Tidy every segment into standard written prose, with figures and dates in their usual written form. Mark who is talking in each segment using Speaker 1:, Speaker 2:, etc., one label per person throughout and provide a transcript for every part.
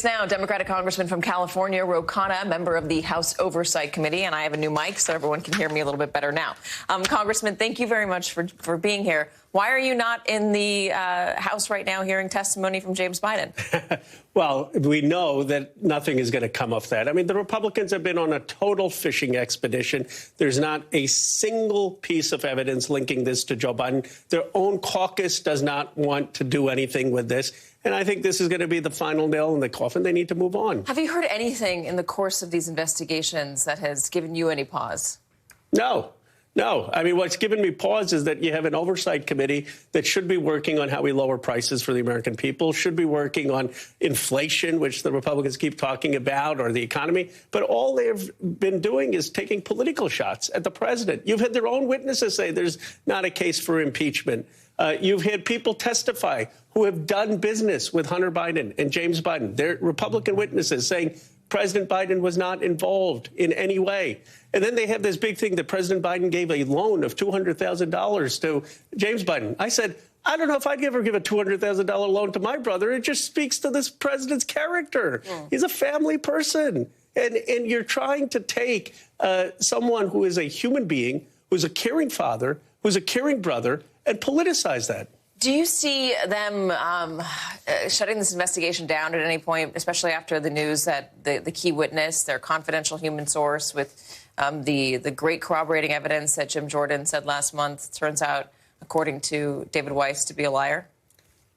Speaker 1: Now, Democratic Congressman from California, Khanna, member of the House Oversight Committee, and I have a new mic so everyone can hear me a little bit better now. Congressman, thank you very much for being here. Why are you not in the House right now hearing testimony from James Biden?
Speaker 2: Well, we know that nothing is going to come of that. I mean, the Republicans have been on a total fishing expedition. There's not a single piece of evidence linking this to Joe Biden. Their own caucus does not want to do anything with this. And I think this is going to be the final nail in the coffin. They need to move on.
Speaker 1: Have you heard anything in the course of these investigations that has given you any pause?
Speaker 2: No. I mean, what's given me pause is that you have an oversight committee that should be working on how we lower prices for the American people, should be working on inflation, which the Republicans keep talking about, or the economy. But all they've been doing is taking political shots at the president. You've had their own witnesses say there's not a case for impeachment. You've had people testify who have done business with Hunter Biden and James Biden. They're Republican witnesses saying President Biden was not involved in any way. And then they have this big thing that President Biden gave a loan of $200,000 to James Biden. I said, I don't know if I'd ever give a $200,000 loan to my brother. It just speaks to this president's character. Yeah. He's a family person. And you're trying to take someone who is a human being, who's a caring father, who's a caring brother, and politicize that.
Speaker 1: Do you see them shutting this investigation down at any point, especially after the news that the key witness, their confidential human source with the great corroborating evidence that Jim Jordan said last month turns out, according to David Weiss, to be a liar?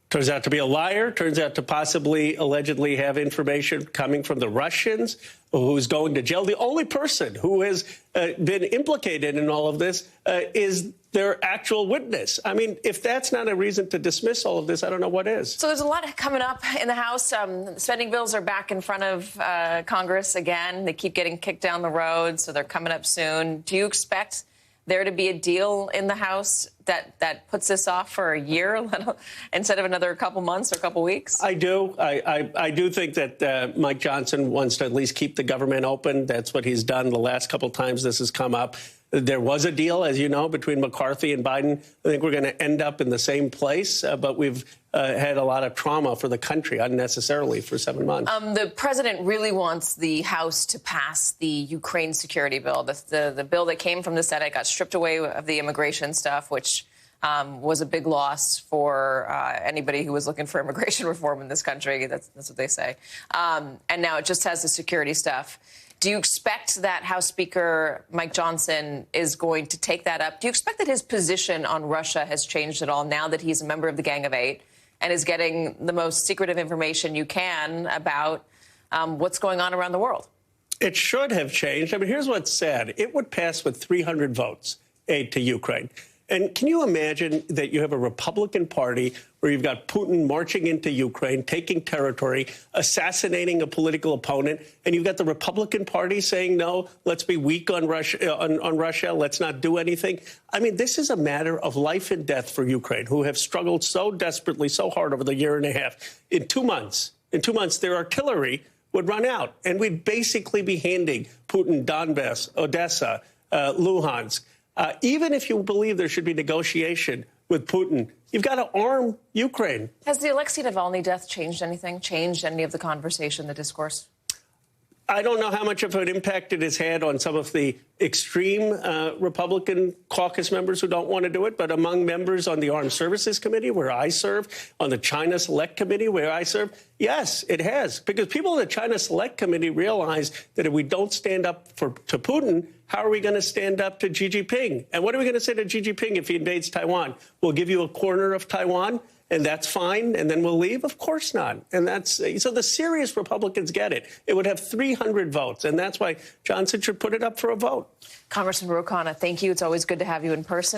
Speaker 2: Turns out to be a liar, turns out to possibly allegedly have information coming from the Russians, who's going to jail. The only person who has been implicated in all of this is their actual witness. I mean, if that's not a reason to dismiss all of this, I don't know what is.
Speaker 1: So there's a lot coming up in the House. Spending bills are back in front of Congress again. They keep getting kicked down the road, so they're coming up soon. Do you expect there to be a deal in the House that puts this off for a year instead of another couple months or a couple weeks?
Speaker 2: I do. I do think that Mike Johnson wants to at least keep the government open. That's what he's done the last couple times this has come up. There was a deal, as you know, between McCarthy and Biden. I think we're going to end up in the same place, but we've had a lot of trauma for the country unnecessarily for 7 months.
Speaker 1: The president really wants the House to pass the Ukraine security bill. The bill that came from the Senate got stripped away of the immigration stuff, which was a big loss for anybody who was looking for immigration reform in this country. That's what they say. And now it just has the security stuff. Do you expect that House Speaker Mike Johnson is going to take that up? Do you expect that his position on Russia has changed at all now that he's a member of the Gang of Eight and is getting the most secretive information you can about what's going on around the world?
Speaker 2: It should have changed. I mean, here's what's sad. It would pass with 300 votes, aid to Ukraine. And can you imagine that you have a Republican Party where you've got Putin marching into Ukraine, taking territory, assassinating a political opponent, and you've got the Republican Party saying, no, let's be weak on Russia, let's not do anything? I mean, this is a matter of life and death for Ukraine, who have struggled so desperately, so hard over the year and a half. In 2 months, their artillery would run out, and we'd basically be handing Putin Donbass, Odessa, Luhansk. Even if you believe there should be negotiation with Putin, you've got to arm Ukraine.
Speaker 1: Has the Alexei Navalny death changed anything, changed any of the conversation, the discourse?
Speaker 2: I don't know how much of an impact it has had on some of the extreme Republican caucus members who don't want to do it, but among members on the Armed Services Committee, where I serve, on the China Select Committee, where I serve, yes, it has. Because people in the China Select Committee realize that if we don't stand up to Putin, how are we going to stand up to Xi Jinping? And what are we going to say to Xi Jinping if he invades Taiwan? We'll give you a corner of Taiwan, and that's fine, and then we'll leave? Of course not. And that's so the serious Republicans get it. It would have 300 votes, and that's why Johnson should put it up for a vote.
Speaker 1: Congressman Khanna, thank you. It's always good to have you in person.